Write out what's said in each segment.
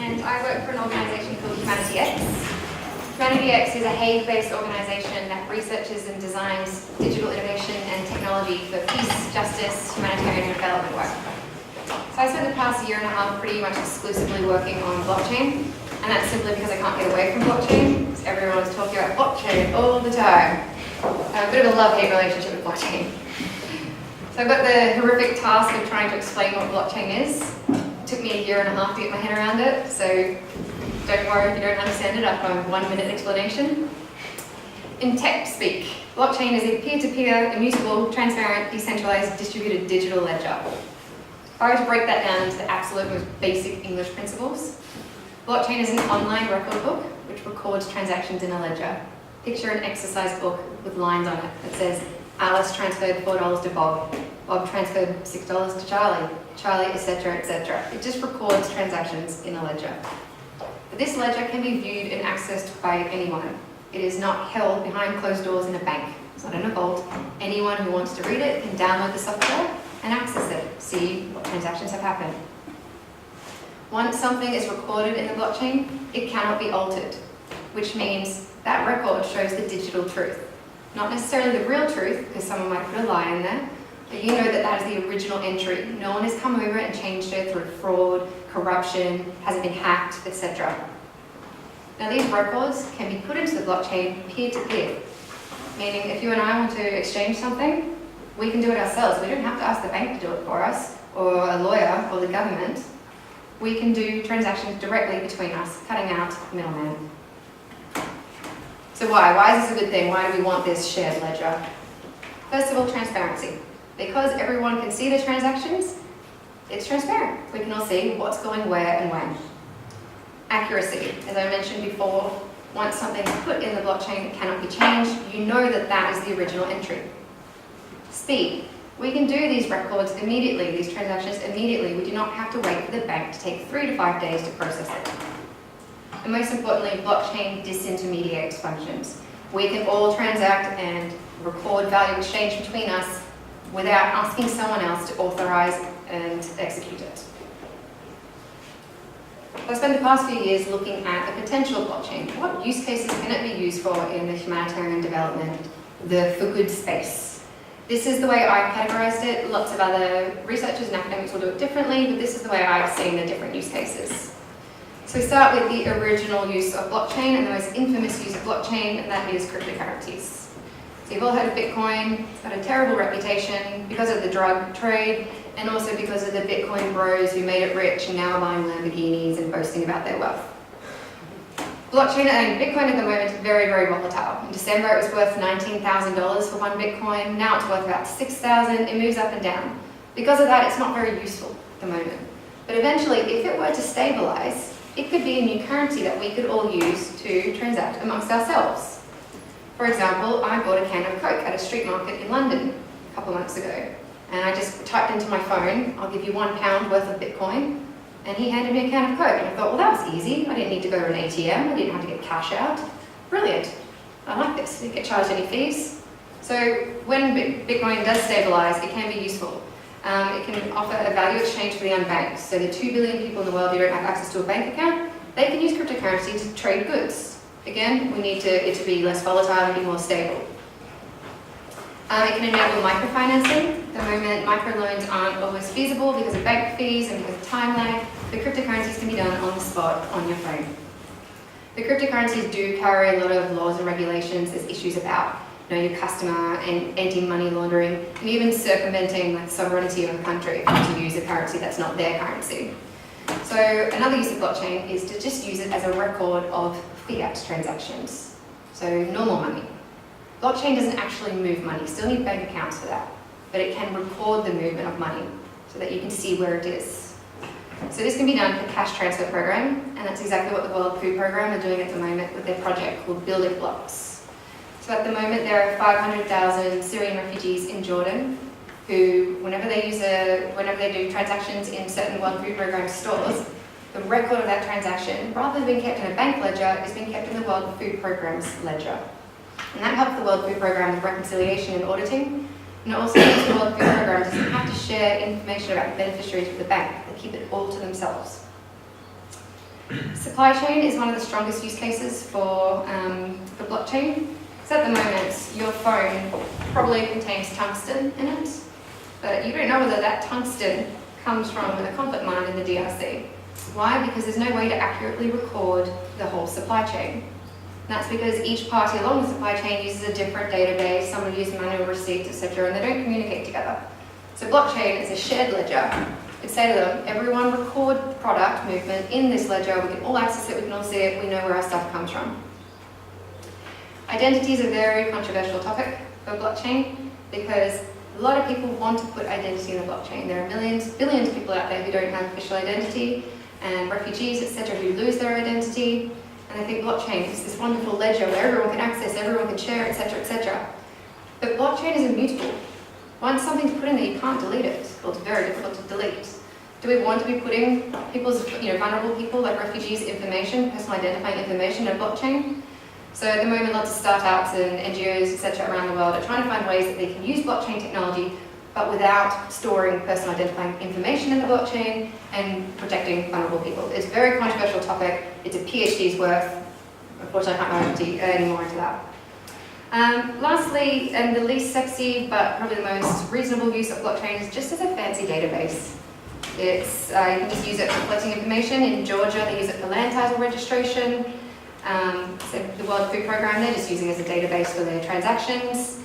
and I work for an organisation called HumanityX. HumanityX is a Hague-based organisation that researches and designs digital innovation and technology for peace, justice, humanitarian and development work. So I spent the past year and a half pretty much exclusively working on blockchain, and that's simply because I can't get away from blockchain, because everyone's talking about blockchain all the time. I have a bit of a love-hate relationship with blockchain. So I've got the horrific task of trying to explain what blockchain is. It took me a year and a half to get my head around it, so don't worry if you don't understand it, I've got a 1 minute explanation. In tech speak, blockchain is a peer-to-peer, immutable, transparent, decentralized, distributed digital ledger. If I were to break that down into the absolute most basic English principles, blockchain is an online record book which records transactions in a ledger. Picture an exercise book with lines on it that says, Alice transferred $4 to Bob, Bob transferred $6 to Charlie, Charlie, etc., etc. It just records transactions in a ledger. But this ledger can be viewed and accessed by anyone. It is not held behind closed doors in a bank. It's not in a vault. Anyone who wants to read it can download the software and access it, see what transactions have happened. Once something is recorded in the blockchain, it cannot be altered, which means that record shows the digital truth. Not necessarily the real truth, because someone might put a lie in there, but you know that that is the original entry. No one has come over and changed it through fraud, corruption, hasn't been hacked, etc. Now these records can be put into the blockchain peer-to-peer, meaning if you and I want to exchange something, we can do it ourselves. We don't have to ask the bank to do it for us, or a lawyer, or the government. We can do transactions directly between us, cutting out middlemen. So why? Why is this a good thing? Why do we want this shared ledger? First of all, transparency. Because everyone can see the transactions, it's transparent. We can all see what's going where and when. Accuracy. As I mentioned before, once something's put in the blockchain, it cannot be changed. You know that that is the original entry. Speed. We can do these records immediately, these transactions immediately. We do not have to wait for the bank to take 3 to 5 days to process it. And most importantly, blockchain disintermediates functions. We can all transact and record value exchange between us without asking someone else to authorize and execute it. I spent the past few years looking at the potential of blockchain. What use cases can it be used for in the humanitarian development, the for good space? This is the way I've categorized it. Lots of other researchers and academics will do it differently, but this is the way I've seen the different use cases. So we start with the original use of blockchain and the most infamous use of blockchain, and that is cryptocurrencies. So you've all heard of Bitcoin. It's got a terrible reputation because of the drug trade and also because of the Bitcoin bros who made it rich and now are buying Lamborghinis and boasting about their wealth. Blockchain and Bitcoin at the moment is very, very volatile. In December it was worth $19,000 for one Bitcoin. Now it's worth about $6,000. It moves up and down. Because of that, it's not very useful at the moment. But eventually, if it were to stabilize, it could be a new currency that we could all use to transact amongst ourselves. For example, I bought a can of Coke at a street market in London a couple of months ago. And I just typed into my phone, I'll give you £1 worth of Bitcoin. And he handed me a can of Coke. And I thought, well, that was easy. I didn't need to go to an ATM. I didn't have to get cash out. Brilliant. I like this. I didn't get charged any fees. So when Bitcoin does stabilize, it can be useful. It can offer a value exchange for the unbanked. So the 2 billion people in the world who don't have access to a bank account, they can use cryptocurrency to trade goods. Again, we need it to be less volatile and be more stable. It can enable microfinancing. At the moment, microloans aren't always feasible because of bank fees and because of time lag, but cryptocurrencies can be done on the spot on your phone. The cryptocurrencies do carry a lot of laws and regulations. There's issues about know your customer and anti-money laundering, and even circumventing the sovereignty of a country to use a currency that's not their currency. So another use of blockchain is to just use it as a record of fiat transactions, so normal money. Blockchain doesn't actually move money, you still need bank accounts for that, but it can record the movement of money so that you can see where it is. So this can be done for cash transfer program, and that's exactly what the World Food Programme are doing at the moment with their project called Building Blocks. So at the moment there are 500,000 Syrian refugees in Jordan who, whenever they do transactions in certain World Food Programme stores, the record of that transaction, rather than being kept in a bank ledger, is being kept in the World Food Programme's ledger. And that helps the World Food Programme with reconciliation and auditing. And it also means the World Food Programme doesn't have to share information about the beneficiaries with the bank. They keep it all to themselves. Supply chain is one of the strongest use cases for blockchain. So at the moment, your phone probably contains tungsten in it, but you don't know whether that tungsten comes from a conflict mine in the DRC. Why? Because there's no way to accurately record the whole supply chain. And that's because each party along the supply chain uses a different database, some will use manual receipts, etc., and they don't communicate together. So blockchain is a shared ledger. You'd say to them, everyone record product movement in this ledger, we can all access it, we can all see it, we know where our stuff comes from. Identity is a very controversial topic for blockchain because a lot of people want to put identity in the blockchain. There are billions of people out there who don't have official identity, and refugees, etc., who lose their identity. And I think blockchain is this wonderful ledger where everyone can access, everyone can share, etc., etc. But blockchain is immutable. Once something's put in there, you can't delete it. Well, it's very difficult to delete. Do we want to be putting people's, vulnerable people like refugees' information, personal identifying information in a blockchain? So at the moment, lots of startups and NGOs, etc., around the world are trying to find ways that they can use blockchain technology, but without storing personal identifying information in the blockchain and protecting vulnerable people. It's a very controversial topic. It's a PhD's worth. Unfortunately, I can't go any more into that. Lastly, and the least sexy, but probably the most reasonable use of blockchain is just as a fancy database. It's, you can just use it for collecting information. In Georgia, they use it for land title registration. So the World Food Programme, they're just using it as a database for their transactions.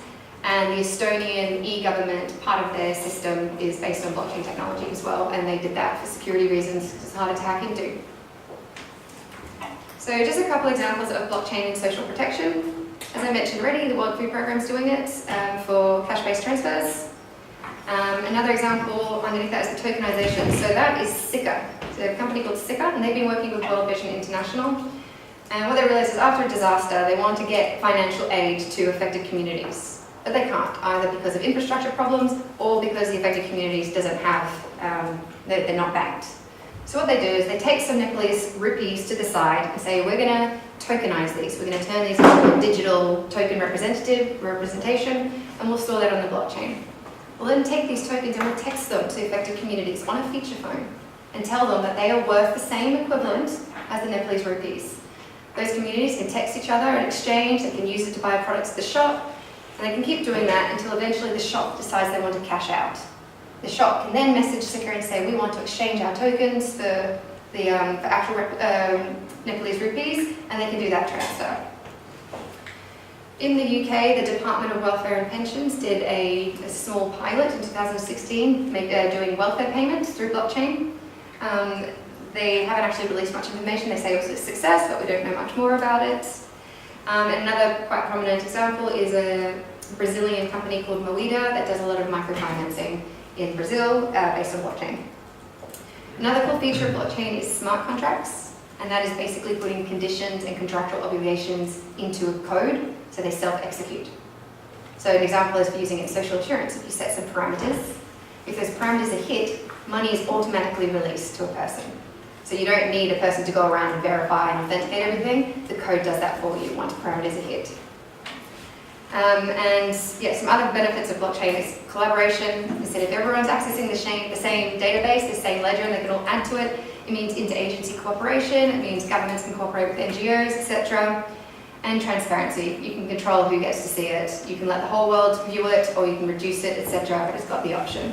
And the Estonian e-government, part of their system is based on blockchain technology as well, and they did that for security reasons because it's harder to hack into. So just a couple examples of blockchain and social protection. As I mentioned already, the World Food Programme is doing it for cash-based transfers. Another example underneath that is the tokenization. So that is Sika. It's a company called Sika, and they've been working with World Vision International. And what they realized is after a disaster, they want to get financial aid to affected communities. But they can't, either because of infrastructure problems or because the affected communities doesn't have, they're not banked. So what they do is they take some Nepalese rupees to the side and say, we're going to tokenize these. We're going to turn these into a digital token representation, and we'll store that on the blockchain. We'll then take these tokens and we'll text them to affected communities on a feature phone and tell them that they are worth the same equivalent as the Nepalese rupees. Those communities can text each other and exchange, they can use it to buy products at the shop, and they can keep doing that until eventually the shop decides they want to cash out. The shop can then message Sika and say, we want to exchange our tokens for the for actual Nepalese rupees, and they can do that transfer. In the UK, the Department of Welfare and Pensions did a small pilot in 2016, doing welfare payments through blockchain. They haven't actually released much information. They say it was a success, but we don't know much more about it. And another quite prominent example is a Brazilian company called Moeda that does a lot of microfinancing in Brazil based on blockchain. Another cool feature of blockchain is smart contracts, and that is basically putting conditions and contractual obligations into a code so they self-execute. So an example is for using it in social insurance. If you set some parameters, if those parameters are hit, money is automatically released to a person. So you don't need a person to go around and verify and authenticate everything. The code does that for you once parameters are hit. And yeah, some other benefits of blockchain is collaboration. Instead, if everyone's accessing the same database, the same ledger, and they can all add to it, it means interagency cooperation, it means governments can cooperate with NGOs, etc. And transparency. You can control who gets to see it. You can let the whole world view it, or you can reduce it, etc. But it's got the option.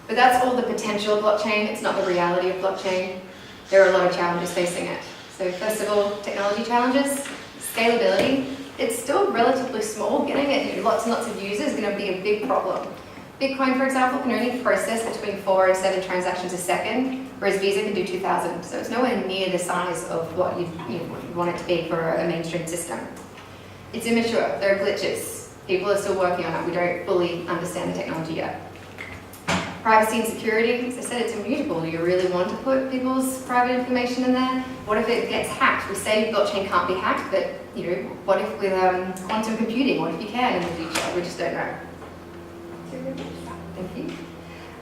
But that's all the potential of blockchain. It's not the reality of blockchain. There are a lot of challenges facing it. So first of all, technology challenges, scalability. It's still relatively small. Getting it lots and lots of users is going to be a big problem. Bitcoin, for example, can only process between 4 and 7 transactions a second, whereas Visa can do 2,000. So it's nowhere near the size of what you want it to be for a mainstream system. It's immature. There are glitches. People are still working on it. We don't fully understand the technology yet. Privacy and security, as I said, it's immutable. Do you really want to put people's private information in there? What if it gets hacked? We say blockchain can't be hacked, but what if with quantum computing? What if you can in the future? We just don't know. Thank you.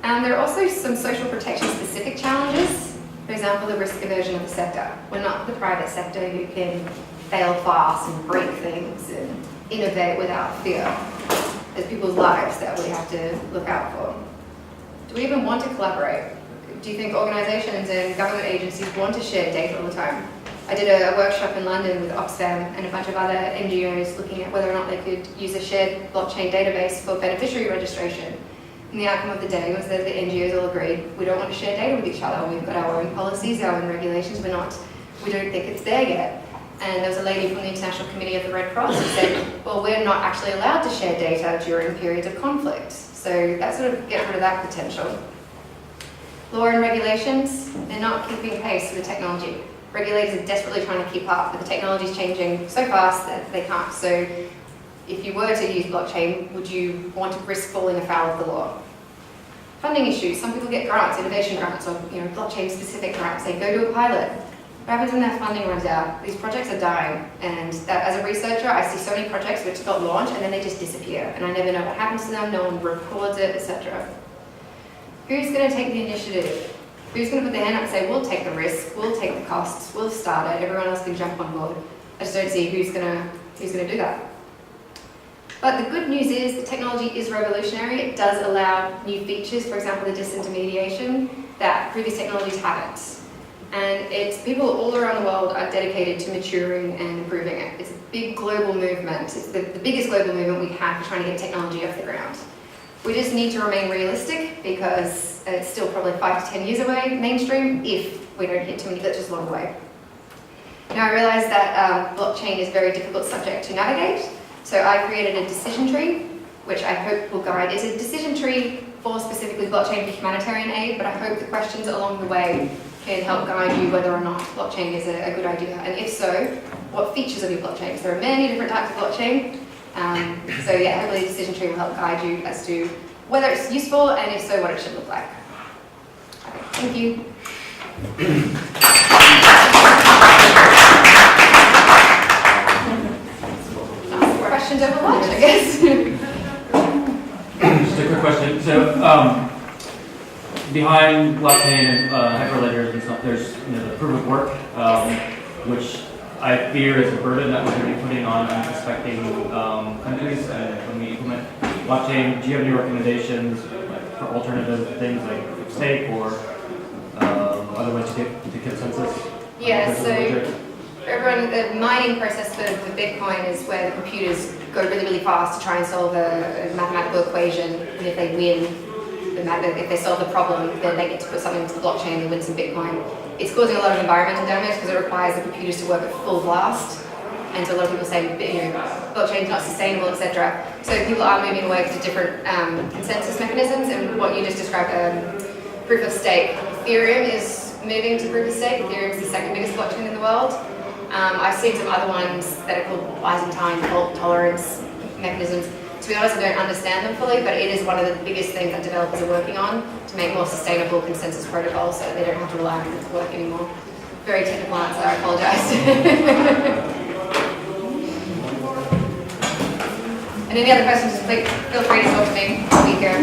There are also some social protection specific challenges. For example, the risk aversion of the sector. We're not the private sector who can fail fast and break things and innovate without fear. There's people's lives that we have to look out for. Do we even want to collaborate? do you think organizations and government agencies want to share data all the time? I did a workshop in London with Oxfam and a bunch of other NGOs looking at whether or not they could use a shared blockchain database for beneficiary registration. And the outcome of the day was that the NGOs all agreed, we don't want to share data with each other. We've got our own policies, our own regulations. We don't think it's there yet. And there was a lady from the International Committee of the Red Cross who said, well, we're not actually allowed to share data during periods of conflict. So that sort of gets rid of that potential. Law and regulations, they're not keeping pace with the technology. Regulators are desperately trying to keep up, but the technology is changing so fast that they can't. So if you were to use blockchain, would you want to risk falling afoul of the law? Funding issues. Some people get grants, innovation grants, or blockchain-specific grants. They go to a pilot. What happens when their funding runs out? These projects are dying. And as a researcher, I see so many projects which got launched and then they just disappear. And I never know what happens to them, no one records it, etc. Who's going to take the initiative? Who's going to put their hand up and say, we'll take the risk, we'll take the costs, we'll start it, everyone else can jump on board? I just don't see who's going to do that. But the good news is the technology is revolutionary. It does allow new features, for example, the disintermediation, that previous technologies haven't. And it's people all around the world are dedicated to maturing and improving it. It's a big global movement. It's the biggest global movement we have for trying to get technology off the ground. We just need to remain realistic because it's still probably 5 to 10 years away, mainstream, if we don't hit too many glitches along the way. Now I realize that blockchain is a very difficult subject to navigate, so I created a decision tree, which I hope will guide. It's a decision tree for specifically blockchain for humanitarian aid, but I hope the questions along the way can help guide you whether or not blockchain is a good idea, and if so, what features of your blockchain, because there are many different types of blockchain. So yeah, hopefully the decision tree will help guide you as to whether it's useful, and if so, what it should look like. Okay, thank you. Questions over lunch, I guess. Just a quick question. So, behind blockchain and hyperledgers and stuff, there's the proof of work, which I fear is a burden that we're going to be putting on unsuspecting countries when we implement blockchain. Do you have any recommendations for alternative things like stake or other ways to get to consensus? Yeah, so everyone, the mining process for Bitcoin is where the computers go really, really fast to try and solve a mathematical equation, and if they win, if they solve the problem, then they get to put something into the blockchain and win some Bitcoin. It's causing a lot of environmental damage because it requires the computers to work at full blast. And so a lot of people say, blockchain is not sustainable, etc. So people are moving away to different consensus mechanisms, and what you just described, proof of stake. Ethereum is moving to proof of stake. Ethereum is the second biggest blockchain in the world. I've seen some other ones that are called Byzantine fault tolerance mechanisms. To be honest, I don't understand them fully, but it is one of the biggest things that developers are working on to make more sustainable consensus protocols so that they don't have to rely on it to work anymore. Very technical answer, I apologize. And any other questions, feel free to talk to me. I'll be here.